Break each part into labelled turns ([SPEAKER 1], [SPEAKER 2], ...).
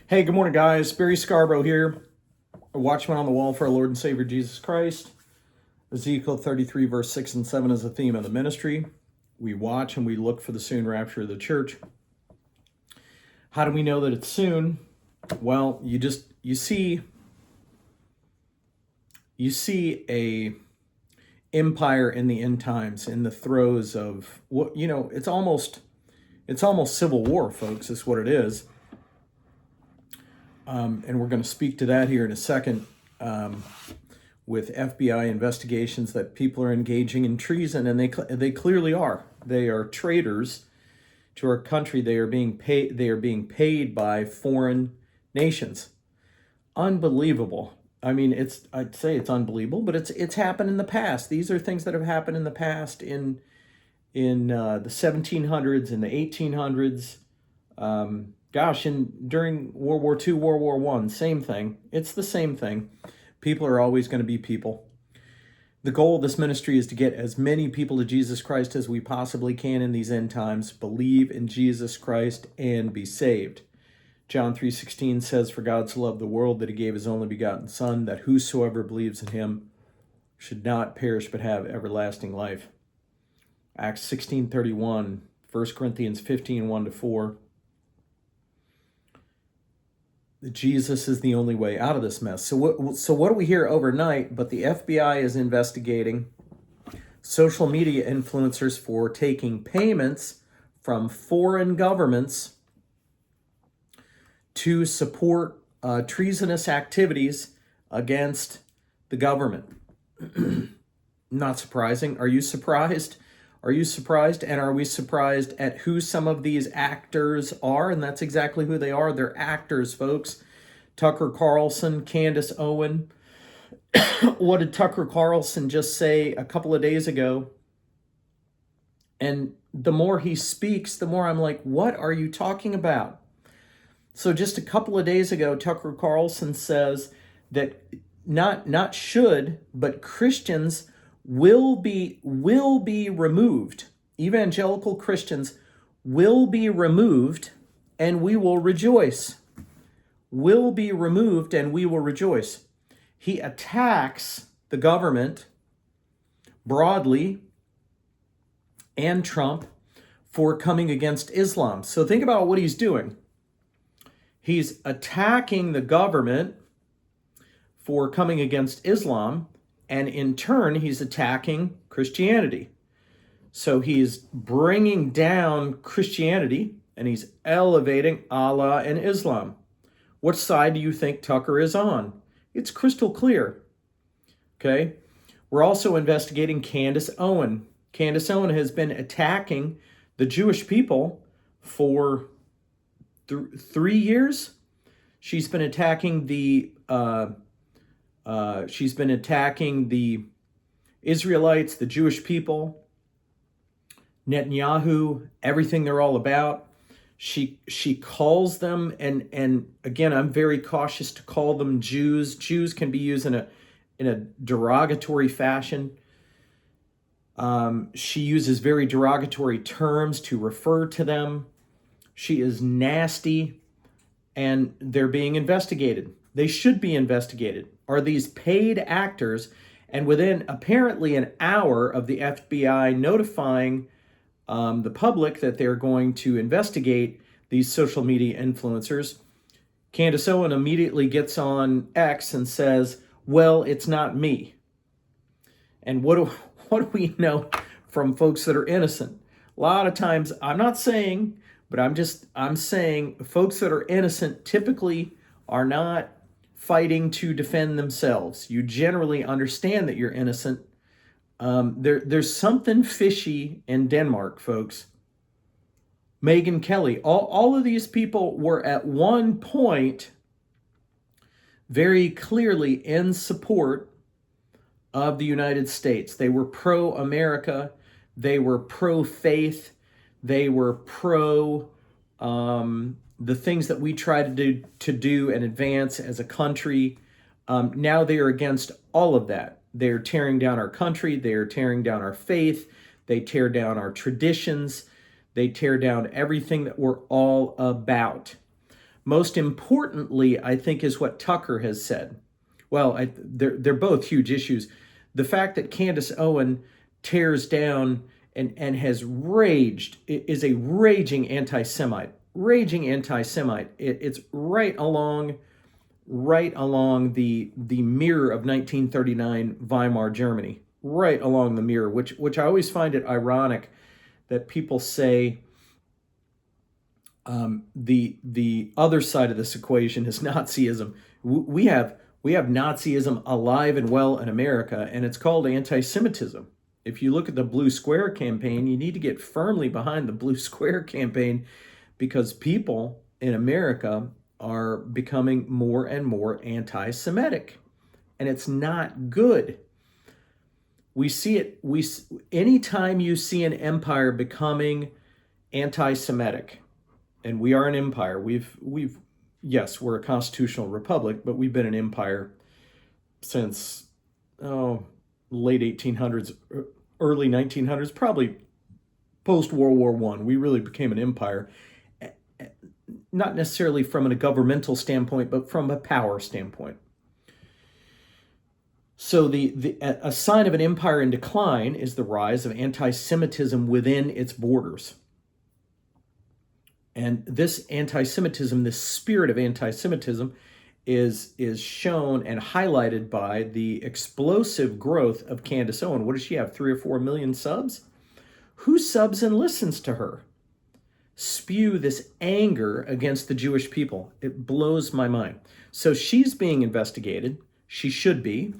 [SPEAKER 1] Hey, good morning, guys. Barry Scarbrough here, a watchman on the wall for our Lord and Savior Jesus Christ. Ezekiel 33, verse 6 and 7 is the theme of the ministry. We watch and we look for the soon rapture of the church. How do we know that it's soon? Well, you see a empire in the end times, in the throes of what it's almost civil war, folks. Is what it is. And we're going to speak to that here in a second, with FBI investigations that people are engaging in treason, and they clearly are. They are traitors to our country. They are being paid by foreign nations. Unbelievable. I mean, I'd say it's unbelievable, but it's happened in the past. These are things that have happened in the past in the 1700s, in the 1800s. And during World War II, World War I, same thing. It's the same thing. People are always going to be people. The goal of this ministry is to get as many people to Jesus Christ as we possibly can in these end times, believe in Jesus Christ, and be saved. John 3:16 says, "For God so loved the world that he gave his only begotten Son, that whosoever believes in him should not perish but have everlasting life." Acts 16:31, 1 Corinthians 15:1-4. Jesus is the only way out of this mess. So what do we hear overnight? But the FBI is investigating social media influencers for taking payments from foreign governments to support treasonous activities against the government. Not surprising. Are you surprised? Are you surprised? And are we surprised at who some of these actors are? And that's exactly who they are. They're actors, folks. Tucker Carlson, Candace Owen. What did Tucker Carlson just say a couple of days ago? And the more he speaks, the more I'm like, what are you talking about? So just a couple of days ago, Tucker Carlson says that not should, but Christians will be removed. Evangelical Christians will be removed, and we will rejoice. Will be removed, and we will rejoice. He attacks the government broadly and Trump for coming against Islam. So think about what he's doing. He's attacking the government for coming against Islam, and in turn, he's attacking Christianity. So he's bringing down Christianity, and he's elevating Allah and Islam. What side do you think Tucker is on? It's crystal clear. Okay? We're also investigating Candace Owen. Candace Owen has been attacking the Jewish people for 3 years. She's been attacking the Israelites, the Jewish people, Netanyahu, everything they're all about. She calls them, and again, I'm very cautious to call them Jews. Jews can be used in a derogatory fashion. She uses very derogatory terms to refer to them. She is nasty, and they're being investigated. They should be investigated. Are these paid actors? And within apparently an hour of the FBI notifying the public that they're going to investigate these social media influencers, Candace Owen immediately gets on X and says, well, it's not me. And what do we know from folks that are innocent? A lot of times, I'm not saying, but I'm saying folks that are innocent typically are not fighting to defend themselves. You generally understand that you're innocent. There's something fishy in Denmark, folks. Megyn Kelly, all of these people were at one point very clearly in support of the United States. They were pro-America. They were pro-faith. They were pro the things that we try to do and advance as a country. Now they are against all of that. They're tearing down our country. They're tearing down our faith. They tear down our traditions. They tear down everything that we're all about. Most importantly, I think, is what Tucker has said. Well, they're both huge issues. The fact that Candace Owen tears down and has raged, is a raging anti-Semite. It's right along the mirror of 1939 Weimar Germany, right along the mirror, which I always find it ironic that people say the other side of this equation is Nazism. We have Nazism alive and well in America, and it's called anti-Semitism. If you look at the Blue Square campaign, you need to get firmly behind the Blue Square campaign, because people in America are becoming more and more anti-Semitic, and it's not good. We see it. Anytime you see an empire becoming anti-Semitic, and we are an empire. Yes, we're a constitutional republic, but we've been an empire since late 1800s, early 1900s, probably post World War I. We really became an empire, not necessarily from a governmental standpoint, but from a power standpoint. So a sign of an empire in decline is the rise of anti-Semitism within its borders. And this anti-Semitism, this spirit of anti-Semitism, is shown and highlighted by the explosive growth of Candace Owen. What does she have, 3 or 4 million subs? Who subs and listens to her spew this anger against the Jewish people? It blows my mind. So she's being investigated. She should be,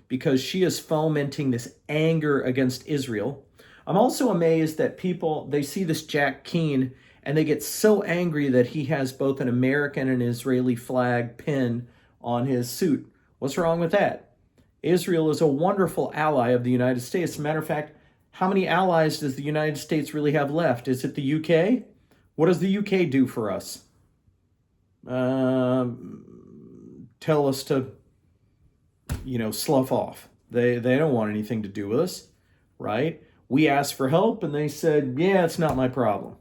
[SPEAKER 1] because she is fomenting this anger against Israel. I'm also amazed that people, they see this Jack Keane, and they get so angry that he has both an American and Israeli flag pin on his suit. What's wrong with that? Israel is a wonderful ally of the United States. As a matter of fact, how many allies does the United States really have left? Is it the UK? What does the UK do for us? Tell us to, slough off. They don't want anything to do with us, right? We asked for help and they said, yeah, it's not my problem.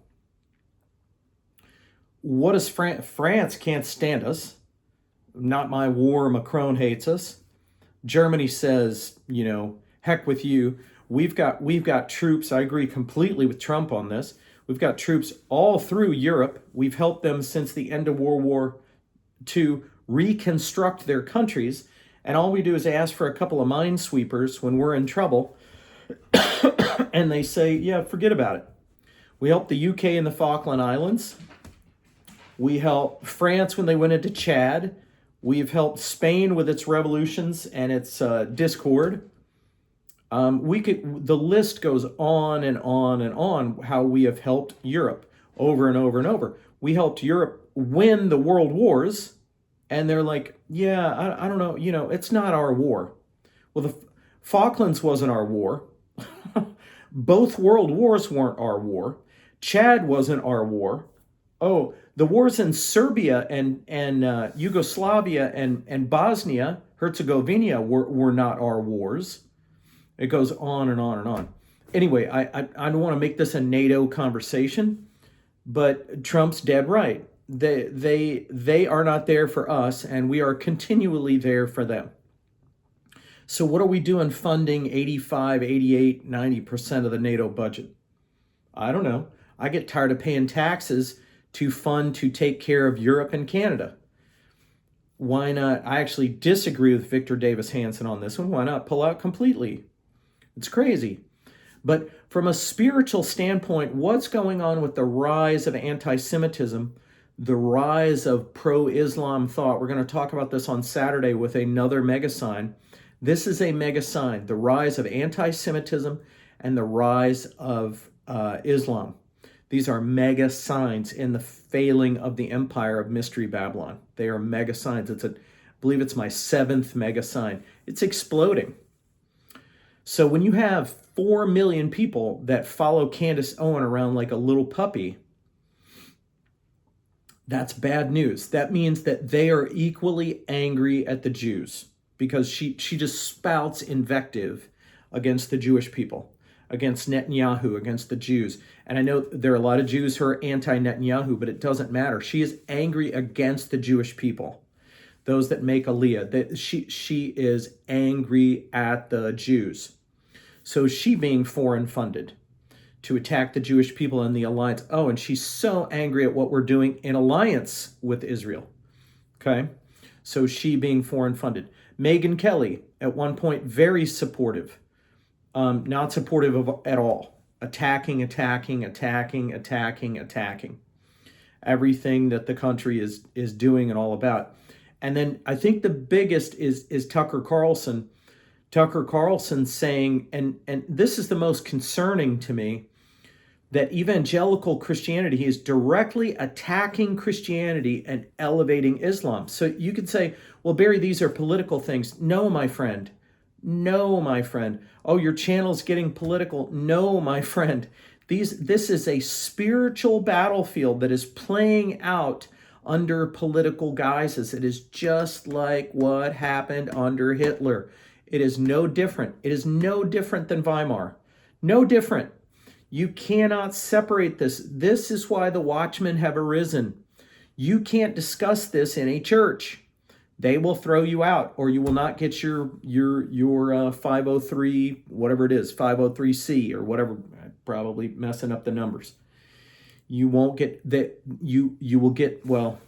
[SPEAKER 1] What is France can't stand us. Not my war. Macron hates us. Germany says, heck with you. We've got troops. I agree completely with Trump on this. We've got troops all through Europe. We've helped them since the end of World War II reconstruct their countries. And all we do is ask for a couple of minesweepers when we're in trouble. And they say, yeah, forget about it. We helped the UK and the Falkland Islands. We helped France when they went into Chad. We've helped Spain with its revolutions and its discord. The list goes on and on and on how we have helped Europe over and over and over. We helped Europe win the world wars, and they're like, yeah, I don't know, it's not our war. Well, the Falklands wasn't our war. Both world wars weren't our war. Chad wasn't our war. Oh, the wars in Serbia and Yugoslavia and Bosnia, Herzegovina were not our wars. It goes on and on and on. Anyway, I don't want to make this a NATO conversation, but Trump's dead right. They are not there for us, and we are continually there for them. So what are we doing funding 85, 88, 90% of the NATO budget? I don't know. I get tired of paying taxes to take care of Europe and Canada. Why not? I actually disagree with Victor Davis Hanson on this one. Why not pull out completely? It's crazy. But from a spiritual standpoint, what's going on with the rise of anti-Semitism, the rise of pro-Islam thought? We're going to talk about this on Saturday with another mega sign. This is a mega sign, the rise of anti-Semitism and the rise of Islam. These are mega signs in the failing of the empire of Mystery Babylon. They are mega signs. I believe it's my 7th mega sign. It's exploding. So when you have 4 million people that follow Candace Owen around like a little puppy, that's bad news. That means that they are equally angry at the Jews, because she just spouts invective against the Jewish people. against Netanyahu, against the Jews. And I know there are a lot of Jews who are anti-Netanyahu, but it doesn't matter. She is angry against the Jewish people, those that make Aliyah. She is angry at the Jews. So she being foreign funded to attack the Jewish people in the alliance. Oh, and she's so angry at what we're doing in alliance with Israel. Okay? So she being foreign funded. Megyn Kelly, at one point, very supportive. Not supportive of at all. Attacking. Everything that the country is doing and all about. And then I think the biggest is Tucker Carlson. Tucker Carlson saying, and this is the most concerning to me, that evangelical Christianity, he is directly attacking Christianity and elevating Islam. So you could say, well, Barry, these are political things. No, my friend. No, my friend. Oh, your channel's getting political. No, my friend. This is a spiritual battlefield that is playing out under political guises. It is just like what happened under Hitler. It is no different. It is no different than Weimar. No different. You cannot separate this. This is why the watchmen have arisen. You can't discuss this in a church. They will throw you out, or you will not get your 503, whatever it is, 503C or whatever. I'm probably messing up the numbers. You won't get that. You will get, well,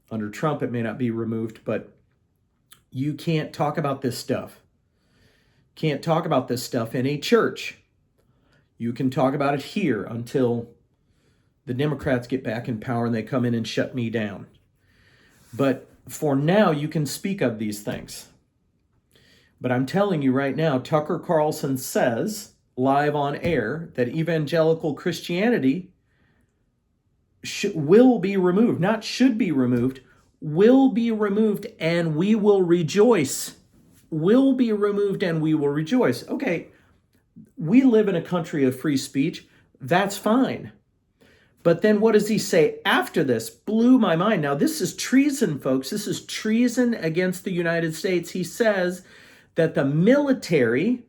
[SPEAKER 1] under Trump it may not be removed, but you can't talk about this stuff. Can't talk about this stuff in a church. You can talk about it here until the Democrats get back in power and they come in and shut me down. But for now, you can speak of these things. But I'm telling you right now, Tucker Carlson says, live on air, that evangelical Christianity will be removed, not should be removed, will be removed, and we will rejoice. Will be removed and we will rejoice. Okay, we live in a country of free speech. That's fine. But then what does he say after this? Blew my mind. Now, this is treason, folks. This is treason against the United States. He says that the military,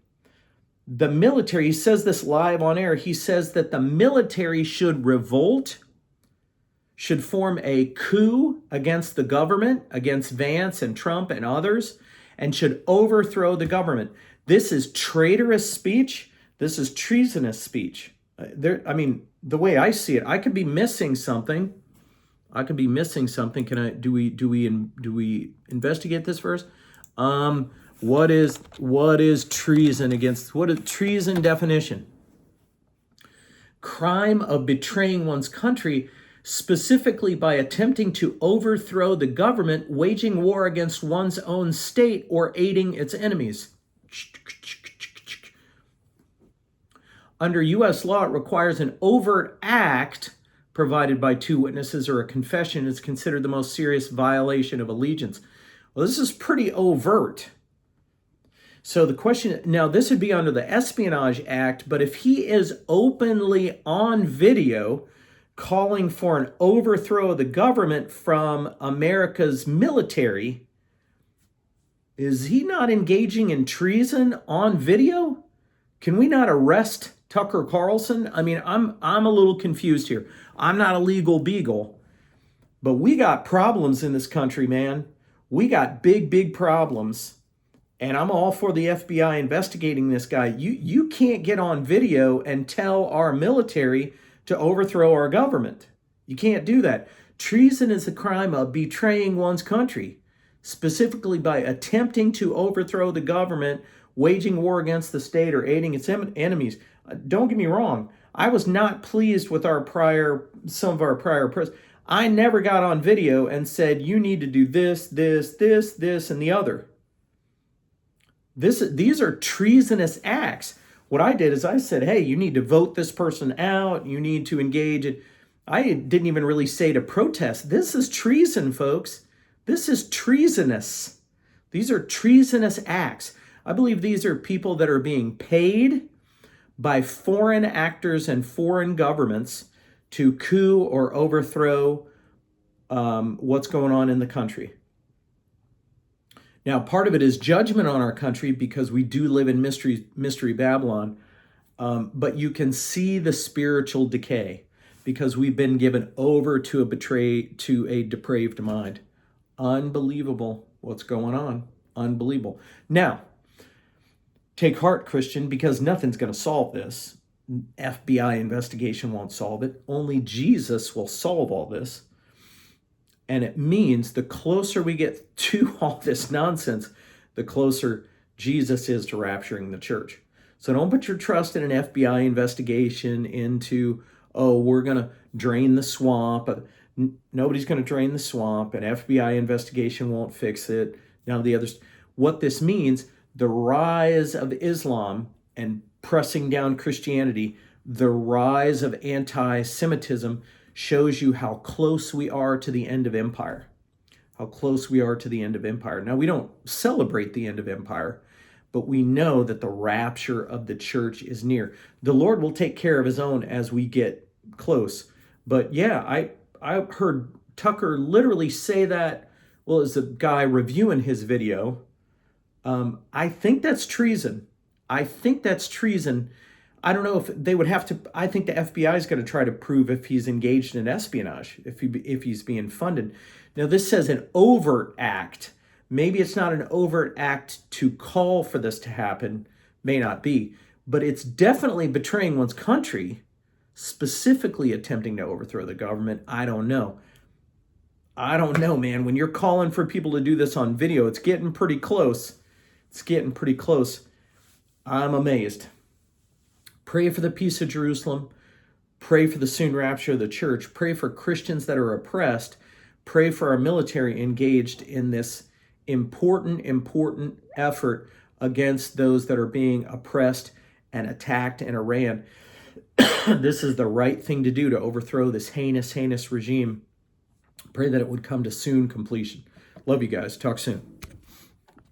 [SPEAKER 1] he says this live on air, he says that the military should revolt, should form a coup against the government, against Vance and Trump and others, and should overthrow the government. This is traitorous speech. This is treasonous speech. The way I see it, I could be missing something. Do we investigate this first? What is treason against? What is treason definition? Crime of betraying one's country, specifically by attempting to overthrow the government, waging war against one's own state, or aiding its enemies. Under U.S. law, it requires an overt act provided by two witnesses or a confession is considered the most serious violation of allegiance. Well, this is pretty overt. So the question, now this would be under the Espionage Act, but if he is openly on video calling for an overthrow of the government from America's military, is he not engaging in treason on video? Can we not arrest Tucker Carlson? I mean, I'm a little confused here. I'm not a legal beagle, but we got problems in this country, man. We got big problems, and I'm all for the FBI investigating this guy. You can't get on video and tell our military to overthrow our government. You can't do that. Treason is a crime of betraying one's country, specifically by attempting to overthrow the government, waging war against the state, or aiding its enemies. Don't get me wrong. I was not pleased with some of our prior presidents. I never got on video and said, you need to do this, and the other. These are treasonous acts. What I did is I said, hey, you need to vote this person out. You need to engage it. I didn't even really say to protest. This is treason, folks. This is treasonous. These are treasonous acts. I believe these are people that are being paid by foreign actors and foreign governments to coup or overthrow what's going on in the country. Now, part of it is judgment on our country because we do live in mystery Babylon. But you can see the spiritual decay because we've been given over to a depraved mind. Unbelievable what's going on. Unbelievable. Now, take heart, Christian, because nothing's going to solve this. FBI investigation won't solve it. Only Jesus will solve all this. And it means the closer we get to all this nonsense, the closer Jesus is to rapturing the church. So don't put your trust in an FBI investigation into, oh, we're going to drain the swamp. Nobody's going to drain the swamp. An FBI investigation won't fix it. None of the others. What this means, the rise of Islam and pressing down Christianity, the rise of anti-Semitism shows you how close we are to the end of empire. How close we are to the end of empire. Now, we don't celebrate the end of empire, but we know that the rapture of the church is near. The Lord will take care of his own as we get close. But yeah, I heard Tucker literally say that, well, as a guy reviewing his video. I think that's treason. I think that's treason. I don't know if they would have to, I think the FBI is going to try to prove if he's engaged in espionage, if he's being funded. Now, this says an overt act. Maybe it's not an overt act to call for this to happen, may not be, but it's definitely betraying one's country, specifically attempting to overthrow the government. I don't know. I don't know, man. When you're calling for people to do this on video, it's getting pretty close. It's getting pretty close. I'm amazed. Pray for the peace of Jerusalem. Pray for the soon rapture of the church. Pray for Christians that are oppressed. Pray for our military engaged in this important effort against those that are being oppressed and attacked in Iran. This is the right thing to do to overthrow this heinous regime. Pray that it would come to soon completion. Love you guys. Talk soon.